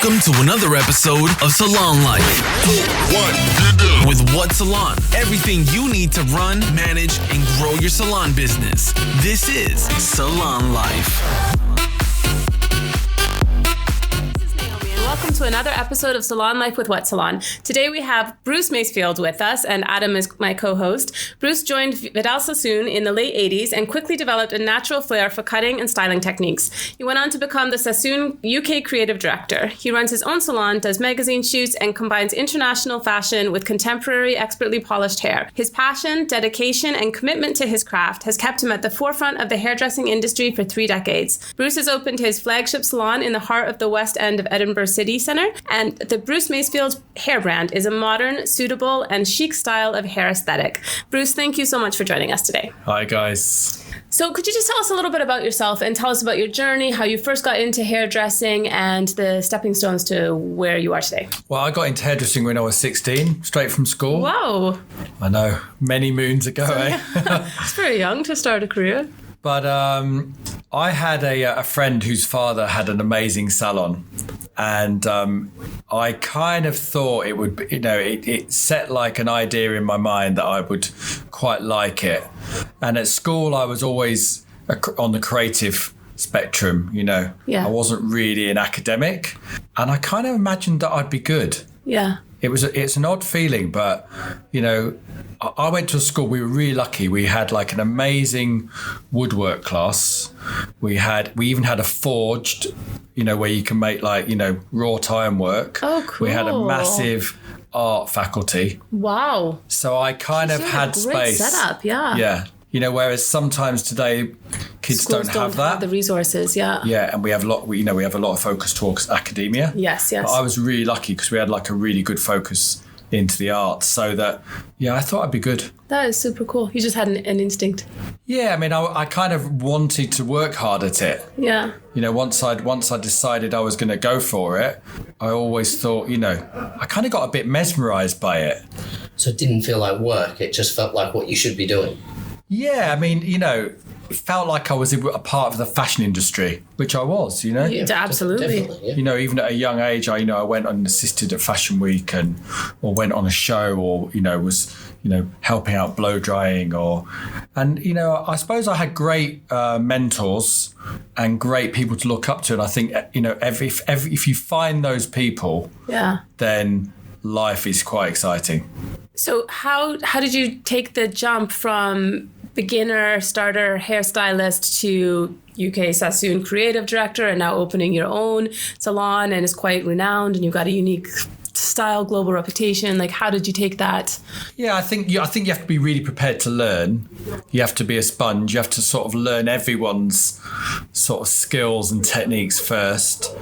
Welcome to another episode of SalonLife. With WhatSalon, everything you need to run, manage, and grow your salon business. This is SalonLife. Welcome to another episode of SalonLife with WhatSalon. Today we have Bruce Masefield with us, and Adam is my co-host. Bruce joined Vidal Sassoon in the late 80s and quickly developed a natural flair for cutting and styling techniques. He went on to become the Sassoon UK creative director. He runs his own salon, does magazine shoots, and combines international fashion with contemporary, expertly polished hair. His passion, dedication, and commitment to his craft has kept him at the forefront of the hairdressing industry for 3 decades. Bruce has opened his flagship salon in the heart of the West End of Edinburgh City Centre, and the Bruce Masefield hair brand is a modern, suitable, and chic style of hair aesthetic. Bruce, thank you so much for joining us today. Hi, guys. So could you just tell us a little bit about yourself and tell us about your journey, how you first got into hairdressing, and the stepping stones to where you are today? Well, I got into hairdressing when I was 16, straight from school. Wow. I know, many moons ago, eh? It's very young to start a career. But I had a friend whose father had an amazing salon, and I kind of thought it would, it set like an idea in my mind that I would quite like it. And at school, I was always on the creative spectrum, Yeah. I wasn't really an academic, and I kind of imagined that I'd be good. Yeah. It's an odd feeling, but, I went to a school, we were really lucky. We had like an amazing woodwork class. We even had a forged, where you can make wrought ironwork. Oh, cool. We had a massive art faculty. Wow. So I kind of had great space. Setup, yeah. Yeah. Whereas sometimes today kids Schools don't have that. The resources, yeah. Yeah, and we have a lot of focus towards academia. Yes. But I was really lucky because we had like a really good focus into the arts, so that I thought I'd be good. That is super cool. You just had an instinct. Yeah, I mean, I kind of wanted to work hard at it. Yeah. Once I decided I was going to go for it, I always thought, I kind of got a bit mesmerised by it. So it didn't feel like work, it just felt like what you should be doing. Yeah, I mean, it felt like I was a part of the fashion industry, which I was, Yeah, absolutely. Definitely, yeah. Even at a young age, I went and assisted at Fashion Week or went on a show or, was, helping out blow drying I suppose I had great mentors and great people to look up to. And I think, if you find those people, then life is quite exciting. So how did you take the jump from beginner, starter, hairstylist to UK Sassoon creative director and now opening your own salon and is quite renowned and you've got a unique style, global reputation? Like, how did you take that? Yeah, I think you have to be really prepared to learn. You have to be a sponge. You have to sort of learn everyone's sort of skills and techniques first.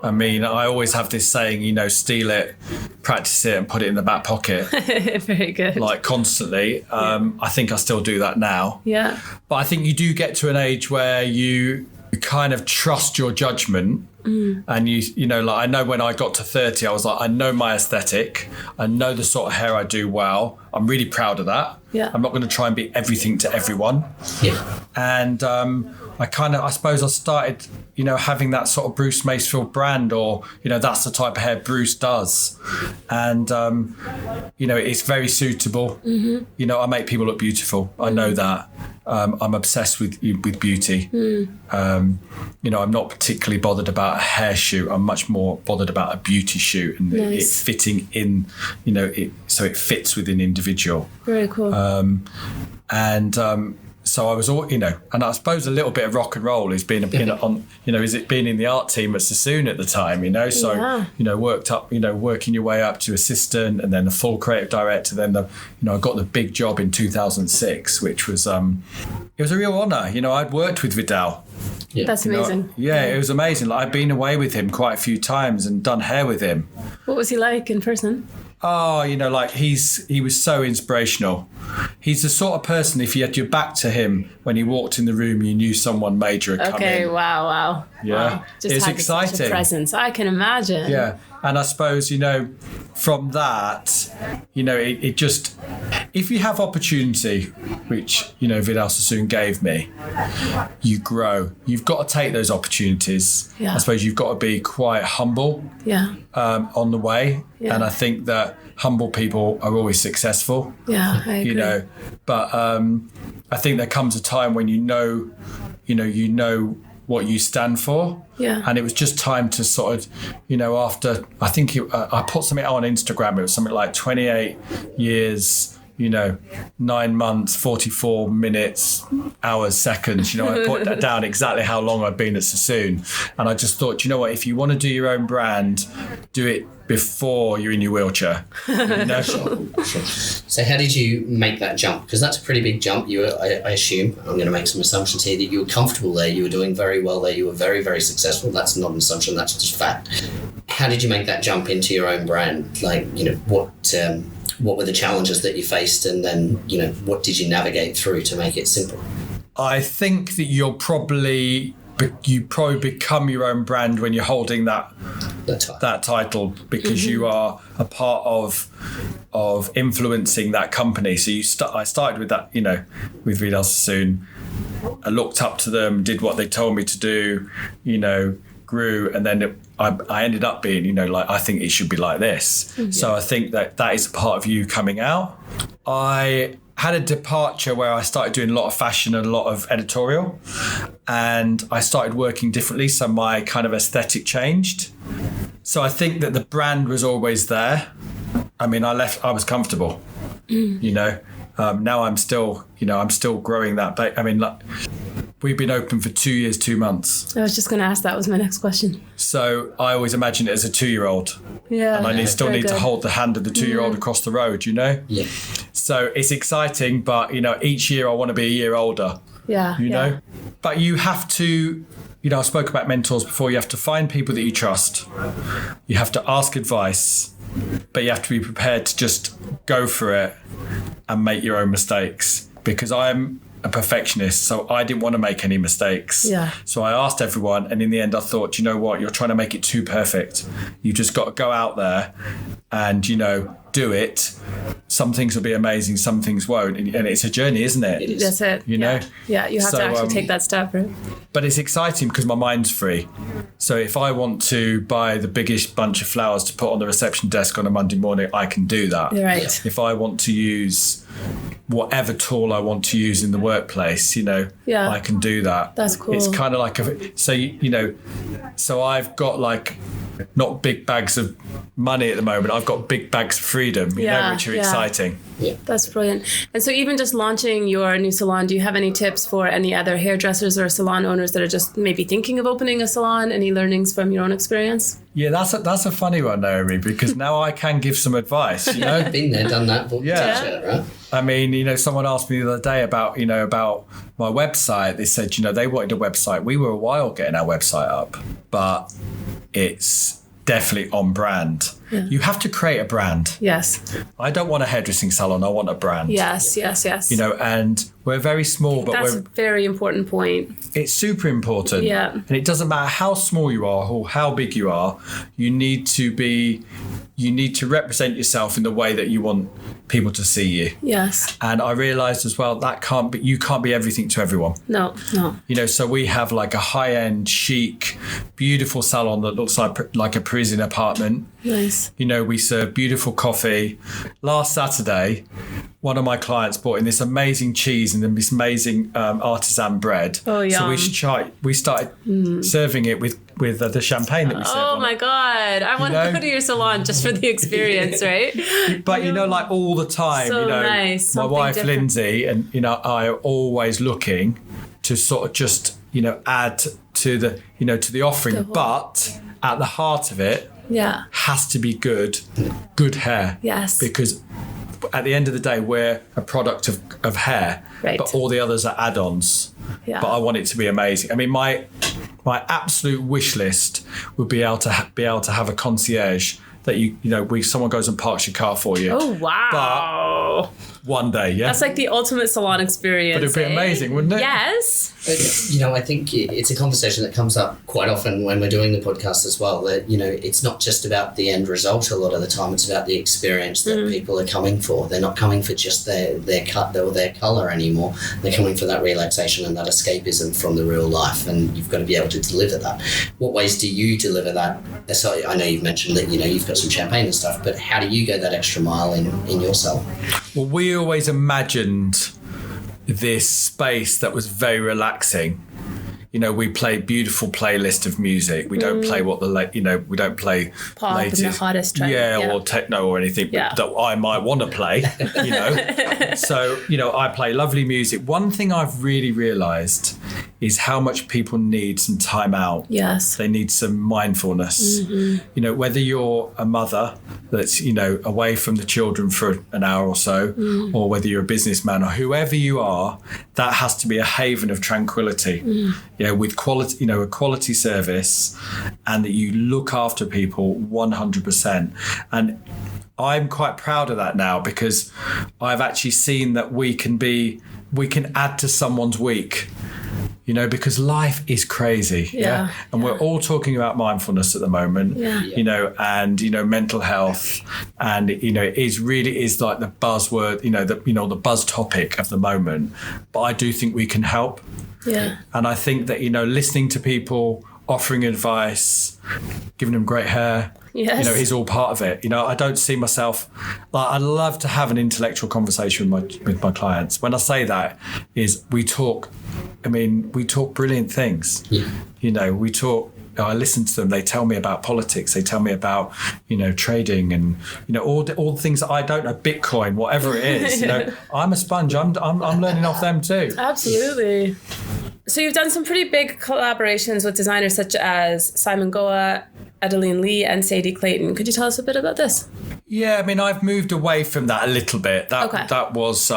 I mean, I always have this saying, steal it, practice it, and put it in the back pocket. Very good. Like constantly. I think I still do that now. Yeah. But I think you do get to an age where you kind of trust your judgment. And I know when I got to 30, I was like, I know my aesthetic. I know the sort of hair I do well. I'm really proud of that. Yeah. I'm not going to try and be everything to everyone. Yeah. And I suppose I started, having that sort of Bruce Masefield brand or, that's the type of hair Bruce does. And, it's very suitable. Mm-hmm. I make people look beautiful. I know that. I'm obsessed with beauty. I'm not particularly bothered about a hair shoot. I'm much more bothered about a beauty shoot and it fitting in, so it fits with an individual. Very cool. So I was all, and I suppose a little bit of rock and roll is being being in the art team at Sassoon at the time, so, worked up, working your way up to assistant and then the full creative director. Then I got the big job in 2006, which was, it was a real honour. I'd worked with Vidal. Yeah. That's amazing. It was amazing. Like, I'd been away with him quite a few times and done hair with him. What was he like in person? Oh, he was so inspirational. He's the sort of person, if you had your back to him when he walked in the room, you knew someone major had come in. Okay, wow. Yeah, wow. Just it was had exciting. Such a presence, I can imagine. Yeah, and I suppose, from that, it just, if you have opportunity, which, Vidal Sassoon gave me, you grow. You've got to take those opportunities. Yeah. I suppose you've got to be quite humble on the way. Yeah. And I think that humble people are always successful. Yeah, I agree. But I think there comes a time when you know what you stand for. Yeah. And it was just time to sort of, after, I think I put something out on Instagram. It was something like 28 years, 9 months, 44 minutes, hours, seconds. I put that down exactly how long I'd been at Sassoon. And I just thought, if you want to do your own brand, do it before you're in your wheelchair. Sure. So how did you make that jump? Because that's a pretty big jump. I assume, I'm going to make some assumptions here, that you were comfortable there, you were doing very well there, you were very, very successful. That's not an assumption, that's just fact. How did you make that jump into your own brand? Like, what were the challenges that you faced, and then, what did you navigate through to make it simple? I think that you probably become your own brand when you're holding that title, because you are a part of influencing that company. So I started with that, with Vidal Sassoon. I looked up to them, did what they told me to do, grew, and then I ended up being, I think it should be like this. Mm-hmm. So I think that is a part of you coming out. I had a departure where I started doing a lot of fashion and a lot of editorial, and I started working differently. So my kind of aesthetic changed. So I think that the brand was always there. I mean, I was comfortable, now I'm still growing that. But I mean, we've been open for 2 years, 2 months. I was just going to ask, that was my next question. So I always imagine it as a 2-year-old. Yeah. And I still need to hold the hand of the 2-year-old across the road, Yeah. So it's exciting, but, each year I want to be a year older. Yeah. But you have to, I spoke about mentors before. You have to find people that you trust. You have to ask advice, but you have to be prepared to just go for it and make your own mistakes, because I'm a perfectionist, so I didn't want to make any mistakes. Yeah. So I asked everyone, and in the end I thought, you know what, you're trying to make it too perfect. You just got to go out there and, do it. Some things will be amazing, some things won't. And it's a journey, isn't it? That's it. Yeah, you have to actually take that step, right? But it's exciting because my mind's free. So if I want to buy the biggest bunch of flowers to put on the reception desk on a Monday morning, I can do that. Right. If I want to use whatever tool I want to use in the workplace, I can do that. That's cool. It's kind of like so I've got like not big bags of money at the moment. I've got big bags of freedom, which are exciting. Yeah. That's brilliant. And so even just launching your new salon, do you have any tips for any other hairdressers or salon owners that are just maybe thinking of opening a salon? Any learnings from your own experience? Yeah, that's a funny one, Naomi, because now I can give some advice, Been there, done that. Right? I mean, someone asked me the other day about my website. They said, they wanted a website. We were a while getting our website up, but it's definitely on brand. Yeah. You have to create a brand. Yes. I don't want a hairdressing salon. I want a brand. Yes. And we're very small, but that's a very important point. It's super important. Yeah. And it doesn't matter how small you are or how big you are. You need to represent yourself in the way that you want people to see you. Yes. And I realized as well you can't be everything to everyone. No. So we have like a high-end, chic, beautiful salon that looks like a Parisian apartment. Nice. We serve beautiful coffee. Last Saturday, one of my clients brought in this amazing cheese and this amazing artisan bread. Oh, yum. So we started serving it with the champagne that we serve. Oh my God. I want to go to your salon just for the experience, right? But, like all the time, so nice. My wife, different. Lindsay, and, I are always looking to sort of just, add to the offering. But at the heart of it, has to be good hair. Yes. Because at the end of the day, we're a product of hair, right. But all the others are add-ons. Yeah. But I want it to be amazing. I mean, my absolute wish list would be able to have a concierge that someone goes and parks your car for you. Oh wow! one day, yeah? That's like the ultimate salon experience. But it'd be amazing, wouldn't it? Yes. You know, I think it's a conversation that comes up quite often when we're doing the podcast as well, that, you know, it's not just about the end result a lot of the time, it's about the experience that people are coming for. They're not coming for just their cut or their colour anymore. They're coming for that relaxation and that escapism from the real life, and you've got to be able to deliver that. What ways do you deliver that? So I know you've mentioned that, you know, you've got some champagne and stuff, but how do you go that extra mile in your salon? Well, we always imagined this space that was very relaxing. You know, we play beautiful playlist of music. We don't play we don't play pop latest, and the hottest trend. or techno or anything that I might want to play, you know. So, you know, I play lovely music. One thing I've really realised is how much people need some time out. Yes. They need some mindfulness. You know, whether you're a mother that's, you know, away from the children for an hour or so, or whether you're a businessman or whoever you are, that has to be a haven of tranquility. Yeah, with quality, you know, a quality service, and that you look after people 100%. And I'm quite proud of that now, because I've actually seen that we can add to someone's week. You know, because life is crazy. And we're all talking about mindfulness at the moment, you know, and, you know, mental health. And, you know, it really is like the buzzword, the buzz topic of the moment. But I do think we can help. Yeah. And I think that, you know, listening to people, offering advice, giving them great hair, you know, is all part of it. You know, I don't see myself, like, I love to have an intellectual conversation with my clients. When I say that is we talk brilliant things. You know, I listen to them. They tell me about politics. They tell me about, you know, trading and, you know, all the things that I don't know, Bitcoin, whatever it is. You know, I'm a sponge. I'm learning off them too. Absolutely. So you've done some pretty big collaborations with designers such as Simon Goa, Adeline Lee, and Sadie Clayton. Could you tell us a bit about this? Yeah, I mean, I've moved away from that a little bit. That was,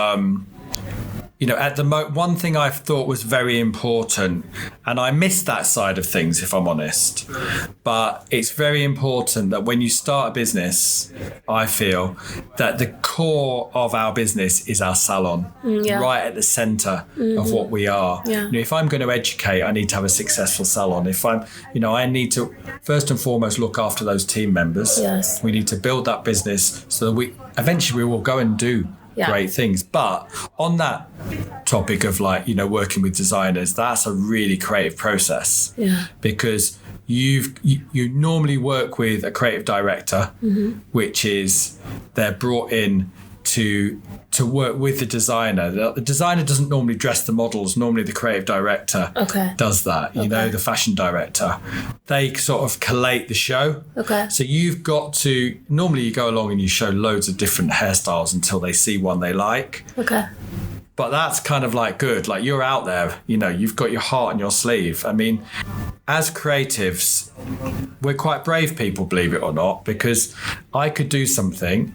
you know, at the one thing I thought was very important, and I missed that side of things, if I'm honest, but it's very important that when you start a business, I feel that the core of our business is our salon, right at the centre of what we are. You know, if I'm going to educate, I need to have a successful salon. If I'm, you know, I need to first and foremost look after those team members. We need to build that business so that we eventually will go and do great things. But on that topic of, like, you know, working with designers, that's a really creative process. Because you normally work with a creative director, which is they're brought in to work with the designer. The designer doesn't normally dress the models. Normally the creative director does that, you know, the fashion director. They sort of collate the show. So you've got to, normally you go along and you show loads of different hairstyles until they see one they like. But that's kind of like good. Like, you're out there, you know, you've got your heart on your sleeve. I mean, as creatives, we're quite brave people, believe it or not, because I could do something,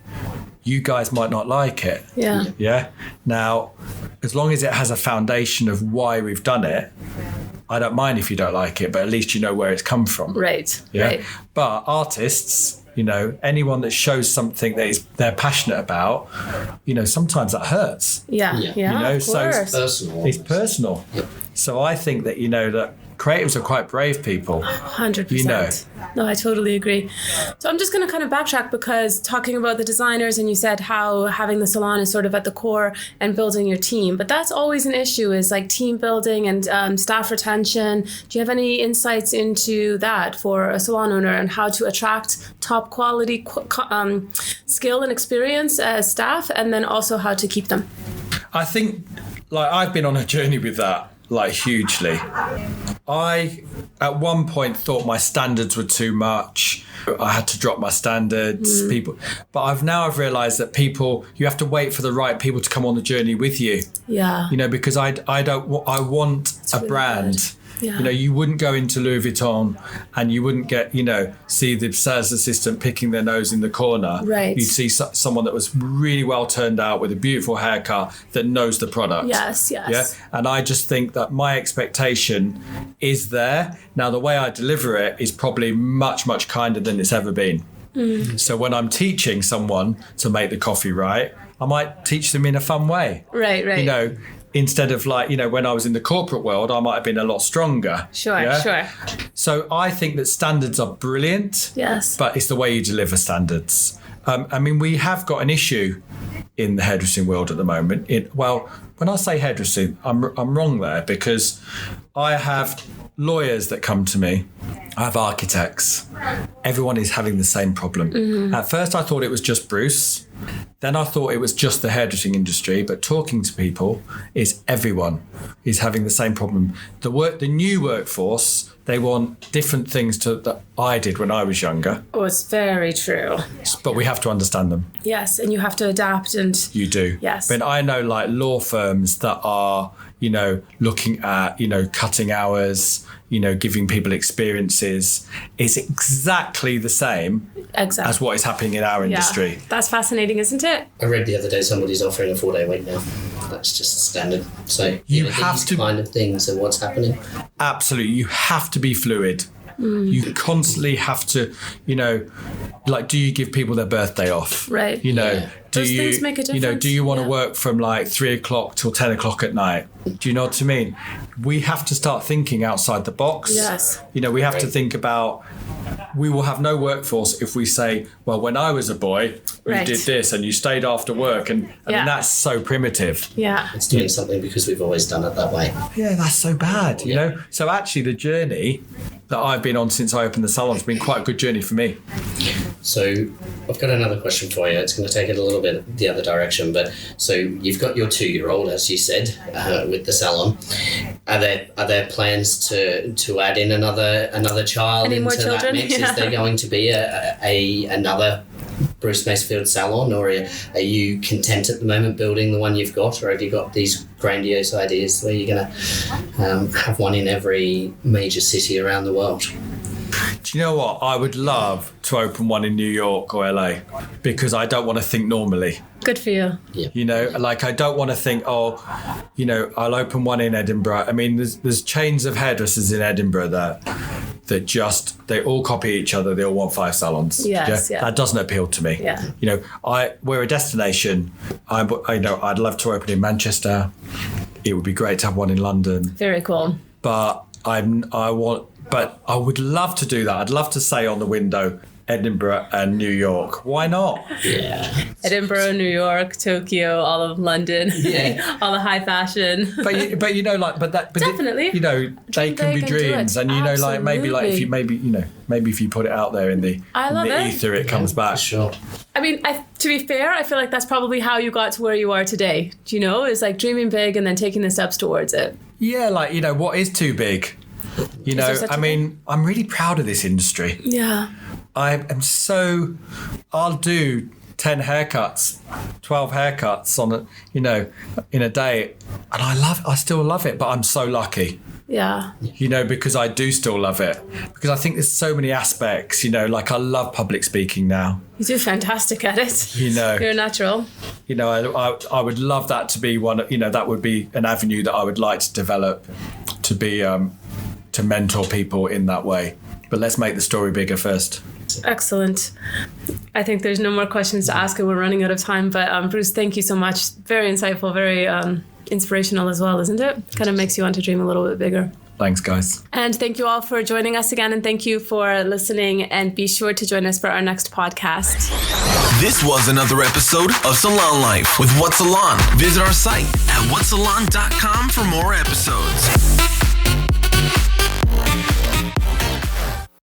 you guys might not like it. Now, as long as it has a foundation of why we've done it, I don't mind if you don't like it, but at least you know where it's come from. Right. But artists, you know, anyone that shows something that they're passionate about, you know, sometimes that hurts. You know, so it's personal. So I think that, you know, that creatives are quite brave people. 100%. You know. No, I totally agree. So I'm just going to kind of backtrack, because talking about the designers, and you said how having the salon is sort of at the core and building your team, but that's always an issue, is like team building and staff retention. Do you have any insights into that for a salon owner, and how to attract top quality skill and experience staff, and then also how to keep them? I think, like, I've been on a journey with that, like, hugely. I, at one point, thought my standards were too much. I had to drop my standards. But I've realised that you have to wait for the right people to come on the journey with you. You know, because I want a brand. You know, you wouldn't go into Louis Vuitton and you wouldn't get, you know, see the sales assistant picking their nose in the corner. You'd see someone that was really well turned out with a beautiful haircut that knows the product. And I just think that my expectation is there. Now, the way I deliver it is probably much, much kinder than it's ever been. So when I'm teaching someone to make the coffee right, I might teach them in a fun way. Right. You know, instead of like, you know, when I was in the corporate world, I might have been a lot stronger. Sure. So I think that standards are brilliant. Yes. But it's the way you deliver standards. I mean, we have got an issue in the hairdressing world at the moment. When I say hairdressing, I'm wrong there, because I have lawyers that come to me. I have architects. Everyone is having the same problem. Mm-hmm. At first, I thought it was just Bruce. Then I thought it was just the hairdressing industry, but talking to people, is everyone is having the same problem. The new workforce, they want different things that I did when I was younger. Oh, it's very true. But we have to understand them. Yes, and you have to adapt and... You do. Yes. But I know like law firms that are, you know, looking at, you know, cutting hours, you know, giving people experiences. It's exactly the same as what is happening in our industry. Yeah. That's fascinating, isn't it? I read the other day somebody's offering a 4-day week now. That's just standard. So you know, have these to kind of things and what's happening. Absolutely, you have to be fluid. You constantly have to, you know, like, do you give people their birthday off? Right. You know, Those things make a difference. You know, do you want to work from like 3 o'clock till 10 o'clock at night? Do you know what I mean? We have to start thinking outside the box. Yes. You know, we have to think about, we will have no workforce if we say, well, when I was a boy, we did this and you stayed after work. And I mean, that's so primitive. Yeah. It's doing something because we've always done it that way. Yeah, that's so bad, you know? So actually the journey that I've been on since I opened the salon has been quite a good journey for me. So I've got another question for you. It's going to take it a little bit the other direction. But so you've got your 2-year-old, as you said, with the salon. Are there plans to add in another child Any into more children? that mix? Yeah. Is there going to be another Bruce Masefield salon, or are you content at the moment building the one you've got, or have you got these grandiose ideas where you're going to have one in every major city around the world? Do you know what? I would love to open one in New York or LA, because I don't want to think normally. Good for you. Yeah. You know, like I don't want to think, oh, you know, I'll open one in Edinburgh. I mean, there's chains of hairdressers in Edinburgh that just, they all copy each other. They all want 5 salons. Yes, yeah. That doesn't appeal to me. Yeah. You know, we're a destination. I know I'd love to open in Manchester. It would be great to have one in London. Very cool. But I would love to do that. I'd love to say on the window, Edinburgh and New York. Why not? Yeah. Edinburgh, New York, Tokyo, all of London, all the high fashion. But you know, like, but Definitely. you know, they can be dreams, and you know, like maybe if you put it out there in the ether, it comes back. Sure. I mean, to be fair, I feel like that's probably how you got to where you are today. Do you know? It's like dreaming big and then taking the steps towards it. Yeah, like, you know, what is too big? You know, I mean, I'm really proud of this industry. Yeah. I'll do 10 haircuts, 12 haircuts in a day. And I still love it, but I'm so lucky. Yeah. You know, because I do still love it. Because I think there's so many aspects, you know, like I love public speaking now. You do fantastic at it. You know. You're natural. You know, I would love that to be one, you know, that would be an avenue that I would like to develop, to be, to mentor people in that way. But let's make the story bigger first. Excellent. I think there's no more questions to ask and we're running out of time. But Bruce, thank you so much. Very insightful, very inspirational as well, isn't it? Kind of makes you want to dream a little bit bigger. Thanks, guys. And thank you all for joining us again. And thank you for listening. And be sure to join us for our next podcast. This was another episode of Salon Life with WhatSalon. Visit our site at whatsalon.com for more episodes.